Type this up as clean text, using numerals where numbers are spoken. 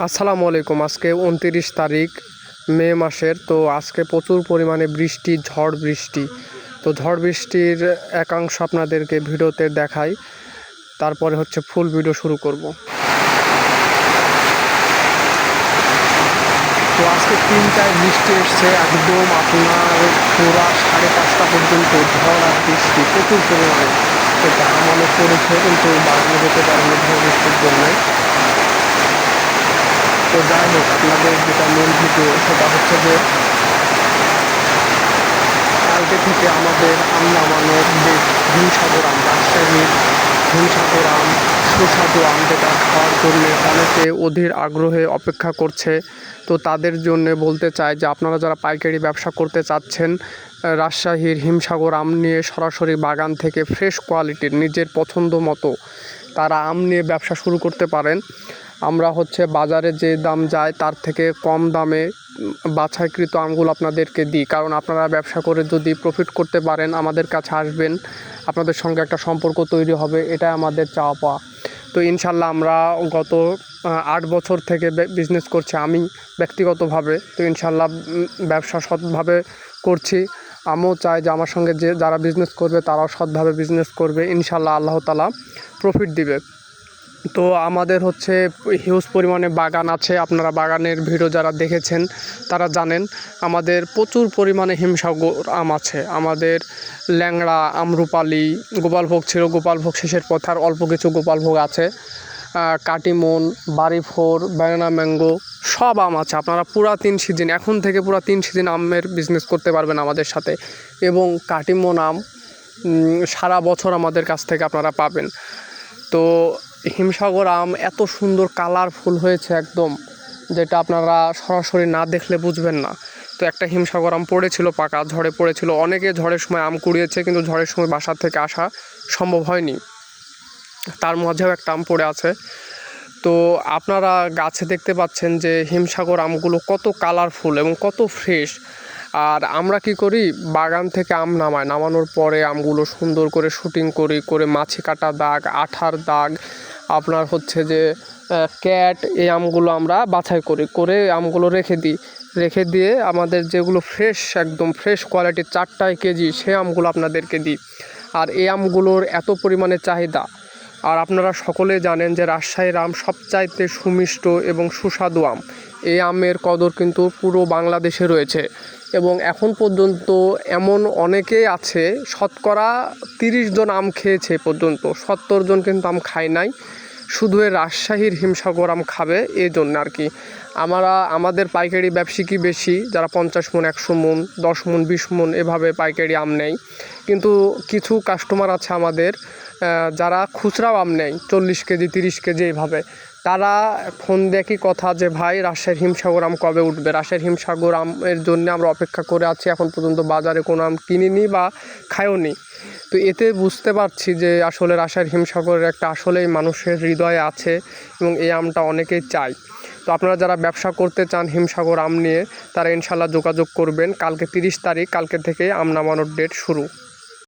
আসসালামু আলাইকুম। আজকে ২৯ তারিখ মে মাসের। তো আজকে প্রচুর পরিমাণে বৃষ্টি, ঝড় বৃষ্টি। তো ঝড় বৃষ্টির একাংশ আপনাদেরকে ভিডিওতে দেখাই, তারপরে ফুল ভিডিও শুরু করব। তো আজকে ৩টায় বৃষ্টি এসছে, একদম আপনার পুরা ৫:৩০ পর্যন্ত ঝড় আর বৃষ্টি প্রচুর পরিমাণে। তো গান অনেক পড়েছে, কিন্তু বাগানে যেতে পারেনি ঝড় বৃষ্টির জন্যে। তো যাই হোক, আপনাদের যেটা মূল ভিডিও সেটা যে কালকে থেকে আমাদের আম নামানো যে হিমসাগর আম, রাজশাহীর হিমসাগর আম, সুস্বাদু আম, যেটা খাওয়ার জন্যে অনেকে অধীর আগ্রহে অপেক্ষা করছে। তো তাদের জন্য বলতে চাই যে আপনারা যারা পাইকারি ব্যবসা করতে চাচ্ছেন, রাজশাহীর হিমসাগর আম নিয়ে সরাসরি বাগান থেকে ফ্রেশ কোয়ালিটির নিজের পছন্দ মতো তারা আম নিয়ে ব্যবসা শুরু করতে পারেন। আমরা বাজারে যে দাম যায় তার থেকে কম দামে বাছাইকৃত আমগুলো আপনাদেরকে দিই, কারণ আপনারা ব্যবসা করে যদি প্রফিট করতে পারেন আমাদের কাছে আসবেন, আপনাদের সঙ্গে একটা সম্পর্ক তৈরি হবে, এটা আমাদের চাওয়া পাওয়া। তো ইনশাল্লাহ আমরা গত ৮ বছর থেকে বিজনেস করছি আমি ব্যক্তিগতভাবে। তো ইনশাল্লাহ ব্যবসা সৎভাবে করছি। আমিও চাই যে আমার সঙ্গে যারা বিজনেস করবে তারাও সৎভাবে বিজনেস করবে, ইনশাল্লাহ আল্লাহ তাআলা প্রফিট দিবে। তো আমাদের হিউজ পরিমাণে বাগান আছে। আপনারা বাগানের ভিডিও যারা দেখেছেন তারা জানেন আমাদের প্রচুর পরিমাণে হিমসাগর আম আছে। আমাদের ল্যাংড়া, আমরুপালি, গোপালভোগ ছিল, গোপালভোগ শেষের পথে আর অল্প কিছু গোপালভোগ আছে, কাটিমন, বাড়িফোর, ব্যানানা ম্যাঙ্গো, সব আম আছে। আপনারা পুরা 3 সিজন, এখন থেকে পুরা 3 সিজন আমের বিজনেস করতে পারবেন আমাদের সাথে। এবং কাটিমন আম সারা বছর আমাদের কাছ থেকে আপনারা পাবেন। তো হিমসাগর আম এত সুন্দর কালারফুল হয়েছে একদম, যেটা আপনারা সরাসরি না দেখলে বুঝবেন না। তো একটা হিমসাগর আম পড়েছিল, পাকা ঝড়ে পড়েছিল, অনেকে ঝড়ের সময় আম কুড়িয়েছে, কিন্তু ঝড়ের সময় বাসা থেকে আসা সম্ভব হয়নি, তার মাঝেও একটা আম পড়ে আছে। তো আপনারা গাছে দেখতে পাচ্ছেন যে হিমসাগর আমগুলো কত কালারফুল এবং কত ফ্রেশ। আর আমরা কি করি, বাগান থেকে আম নামানোর পরে আমগুলো সুন্দর করে শুটিং করে মাছি কাটা দাগ, আঠার দাগ, আপনার যে ক্যাট, এই আমগুলো আমরা বাছাই করে আমগুলো রেখে দিয়ে আমাদের যেগুলো ফ্রেশ, একদম ফ্রেশ কোয়ালিটির 4টায় কেজি, সে আমগুলো আপনাদেরকে দিই। আর এই আমগুলোর এত পরিমাণে চাহিদা। আর আপনারা সকলে জানেন যে রাজশাহীর আম সবচাইতে সুমিষ্ট এবং সুস্বাদু আম। এই আমের কদর কিন্তু পুরো বাংলাদেশে রয়েছে, এবং এখন পর্যন্ত এমন অনেকেই আছে, শতকরা 30 জন আম খেয়েছে পর্যন্ত, 70 জন কিন্তু আম খায় নাই। শুধু এই রাজশাহীর হিমসাগর আম খাবে এই জন্য আর কি। আমাদের পাইকারি ব্যবসায়ী বেশি, যারা 50 মণ, 100 মণ, 10 মণ, 20 মণ এভাবে পাইকারি আম নেয়। কিন্তু কিছু কাস্টমার আছে আমাদের যারা খুচরাও আম নেয়, 40 কেজি, 30 কেজি এইভাবে। তারা ফোন দেখি কথা যে ভাই রাজশাহীর হিমসাগর আম কবে উঠবে, রাজশাহীর হিমসাগর আমের জন্য আমরা অপেক্ষা করে আছি, এখন পর্যন্ত বাজারে কোনো আম কিনিনি বা খাইও নি। তো এতে বুঝতে পারছি যে আসলে রাজশাহীর হিমসাগরের একটা আসলেই মানুষের হৃদয়ে আছে, এবং এই আমটা অনেকেই চায়। তো আপনারা যারা ব্যবসা করতে চান হিমসাগর আম নিয়ে, তারা ইনশাল্লাহ যোগাযোগ করবেন। কালকে 30 তারিখ, কালকে থেকে আম নামানোর ডেট শুরু।